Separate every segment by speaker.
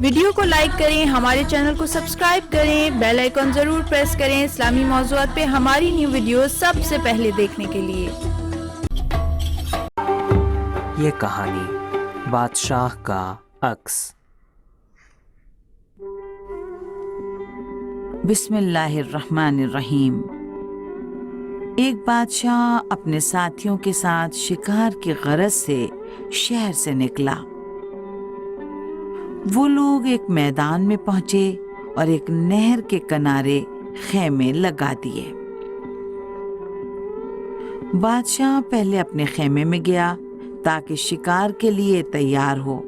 Speaker 1: Video کو like کریں، ہمارے چینل کو سبسکرائب کریں، بیل آئیکن ضرور پریس کریں اسلامی موضوعات پہ ہماری نیو ویڈیوز سب سے پہلے دیکھنے کے لیے۔
Speaker 2: یہ کہانی بادشاہ کا عکس۔
Speaker 3: بسم اللہ الرحمن الرحیم۔ ایک بادشاہ اپنے ساتھیوں کے ساتھ شکار کی غرض سے شہر سے نکلا۔ وہ لوگ ایک میدان میں پہنچے اور ایک نہر کے کنارے خیمے لگا دیے۔ بادشاہ پہلے اپنے خیمے میں گیا تاکہ شکار کے لیے تیار ہو۔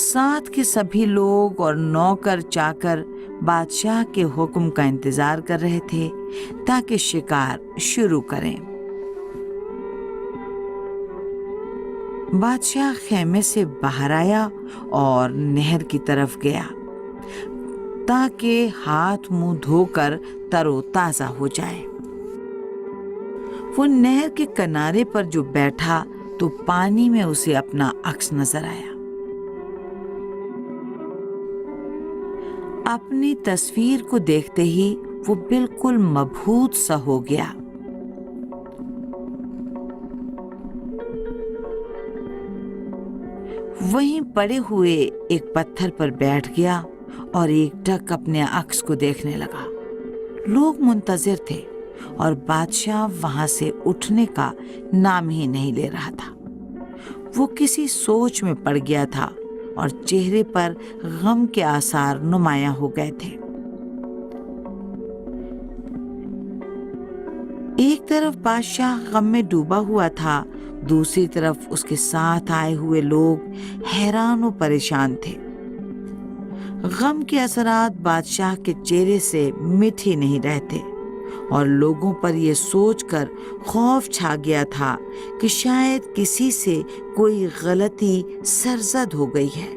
Speaker 3: ساتھ کے سبھی لوگ اور نوکر چاکر بادشاہ کے حکم کا انتظار کر رہے تھے تاکہ شکار شروع کریں۔ بادشاہ خیمے سے باہر آیا اور نہر کی طرف گیا تاکہ ہاتھ منہ دھو کر تر و تازہ ہو جائے۔ وہ نہر کے کنارے پر جو بیٹھا تو پانی میں اسے اپنا عکس نظر آیا۔ اپنی تصویر کو دیکھتے ہی وہ بالکل مبہوت سا ہو گیا۔ وہیں پڑے ہوئے ایک پتھر پر بیٹھ گیا اور ایک ٹک اپنے عکس کو دیکھنے لگا۔ لوگ منتظر تھے اور بادشاہ وہاں سے اٹھنے کا نام ہی نہیں لے رہا تھا۔ وہ کسی سوچ میں پڑ گیا تھا اور چہرے پر غم کے آثار نمایاں ہو گئے تھے۔ ایک طرف بادشاہ غم میں ڈوبا ہوا تھا، دوسری طرف اس کے ساتھ آئے ہوئے لوگ حیران و پریشان تھے۔ غم کے اثرات بادشاہ کے چہرے سے مٹ ہی نہیں رہتے اور لوگوں پر یہ سوچ کر خوف چھا گیا تھا کہ شاید کسی سے کوئی غلطی سرزد ہو گئی ہے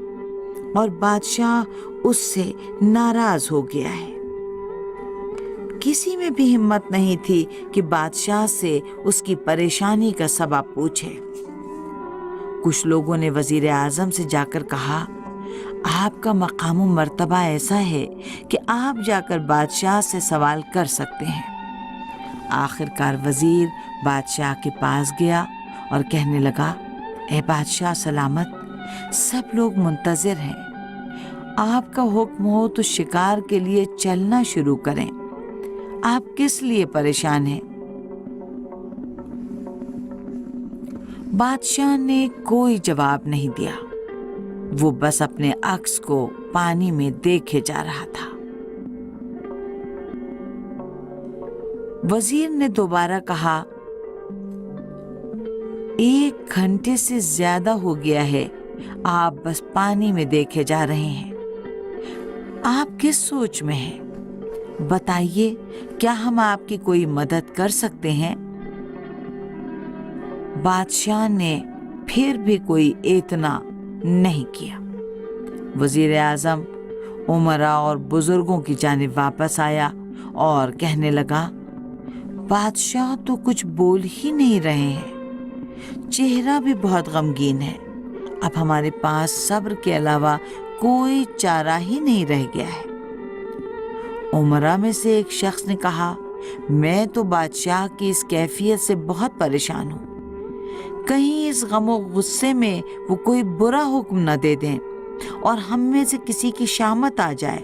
Speaker 3: اور بادشاہ اس سے ناراض ہو گیا ہے۔ کسی میں بھی ہمت نہیں تھی کہ بادشاہ سے اس کی پریشانی کا سبب پوچھے۔ کچھ لوگوں نے وزیر اعظم سے جا کر کہا، آپ کا مقام و مرتبہ ایسا ہے کہ آپ جا کر بادشاہ سے سوال کر سکتے ہیں۔ آخر کار وزیر بادشاہ کے پاس گیا اور کہنے لگا، اے بادشاہ سلامت، سب لوگ منتظر ہیں۔ آپ کا حکم ہو تو شکار کے لیے چلنا شروع کریں۔ آپ کس لیے پریشان ہیں؟ بادشاہ نے کوئی جواب نہیں دیا۔ وہ بس اپنے عکس کو پانی میں دیکھے جا رہا تھا۔ وزیر نے دوبارہ کہا، 1 گھنٹے سے زیادہ ہو گیا ہے، آپ بس پانی میں دیکھے جا رہے ہیں۔ آپ کس سوچ میں ہیں؟ بتائیے، کیا ہم آپ کی کوئی مدد کر سکتے ہیں؟ بادشاہ نے پھر بھی کوئی اعتنا نہیں کیا۔ وزیر اعظم امراء اور بزرگوں کی جانب واپس آیا اور کہنے لگا، بادشاہ تو کچھ بول ہی نہیں رہے ہیں، چہرہ بھی بہت غمگین ہے۔ اب ہمارے پاس صبر کے علاوہ کوئی چارہ ہی نہیں رہ گیا ہے۔ امراء میں سے ایک شخص نے کہا، میں تو بادشاہ کی اس کیفیت سے بہت پریشان ہوں، کہیں اس غم و غصے میں وہ کوئی برا حکم نہ دے دیں اور ہم میں سے کسی کی شامت آ جائے۔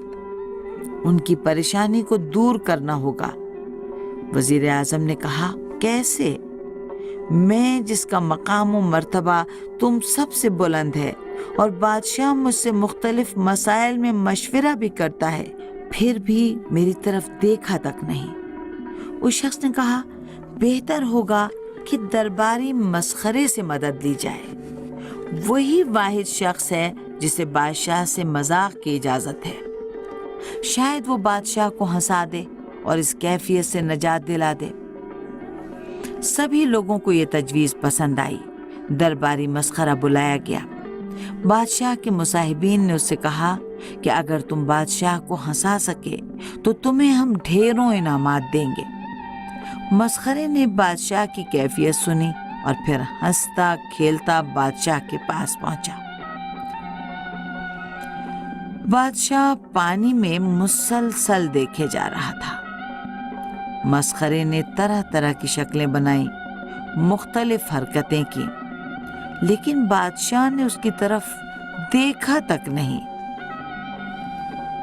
Speaker 3: ان کی پریشانی کو دور کرنا ہوگا۔ وزیر اعظم نے کہا، کیسے؟ میں جس کا مقام و مرتبہ تم سب سے بلند ہے اور بادشاہ مجھ سے مختلف مسائل میں مشورہ بھی کرتا ہے، پھر بھی میری طرف دیکھا تک نہیں۔ اس شخص نے کہا، بہتر ہوگا کہ درباری مسخرے سے مدد لی جائے۔ وہی واحد شخص ہے جسے بادشاہ سے مذاق کی اجازت ہے۔ شاید وہ بادشاہ کو ہنسا دے اور اس کیفیت سے نجات دلا دے۔ سبھی لوگوں کو یہ تجویز پسند آئی۔ درباری مسخرہ بلایا گیا۔ بادشاہ کے مصاحبین نے اس سے کہا کہ اگر تم بادشاہ کو ہنسا سکے تو تمہیں ہم ڈھیروں انعامات دیں گے۔ مسخرے نے بادشاہ کی کیفیت سنی اور پھر ہنستا کھیلتا بادشاہ کے پاس پہنچا۔ بادشاہ پانی میں مسلسل دیکھے جا رہا تھا۔ مسخرے نے طرح طرح کی شکلیں بنائیں، مختلف حرکتیں کی، لیکن بادشاہ نے اس کی طرف دیکھا تک نہیں۔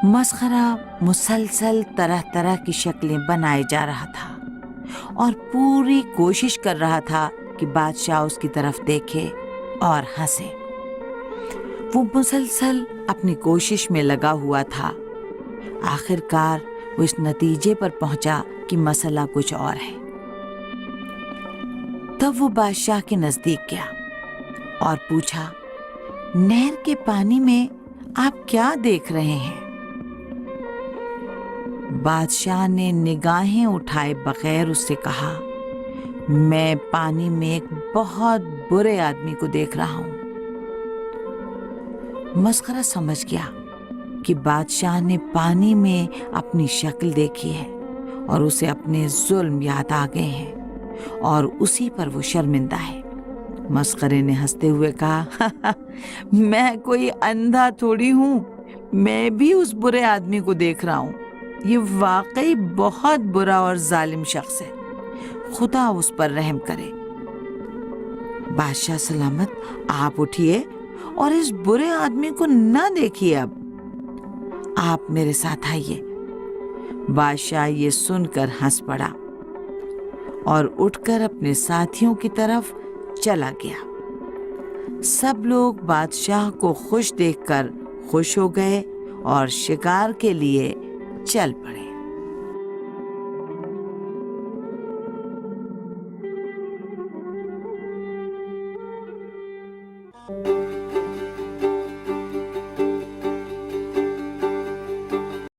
Speaker 3: مسخرہ مسلسل طرح طرح کی شکلیں بنائے جا رہا تھا اور پوری کوشش کر رہا تھا کہ بادشاہ اس کی طرف دیکھے اور ہنسے۔ وہ مسلسل اپنی کوشش میں لگا ہوا تھا۔ آخر کار وہ اس نتیجے پر پہنچا کہ مسئلہ کچھ اور ہے۔ تب وہ بادشاہ کے نزدیک گیا اور پوچھا، نہر کے پانی میں آپ کیا دیکھ رہے ہیں؟ بادشاہ نے نگاہیں اٹھائے بغیر اس سے کہا، میں پانی میں ایک بہت برے آدمی کو دیکھ رہا ہوں۔ مسخرہ سمجھ گیا کہ بادشاہ نے پانی میں اپنی شکل دیکھی ہے اور اسے اپنے ظلم یاد آ گئے ہیں اور اسی پر وہ شرمندہ ہے۔ مسخرے نے ہنستے ہوئے کہا، میں کوئی اندھا تھوڑی ہوں، میں بھی اس برے آدمی کو دیکھ رہا ہوں۔ یہ واقعی بہت برا اور ظالم شخص ہے، خدا اس پر رحم کرے۔ بادشاہ سلامت، آپ اٹھیے اور اس برے آدمی کو نہ دیکھیے، اب آپ میرے ساتھ آئیے۔ بادشاہ یہ سن کر ہنس پڑا اور اٹھ کر اپنے ساتھیوں کی طرف چلا گیا۔ سب لوگ بادشاہ کو خوش دیکھ کر خوش ہو گئے اور شکار کے لیے چل پڑے۔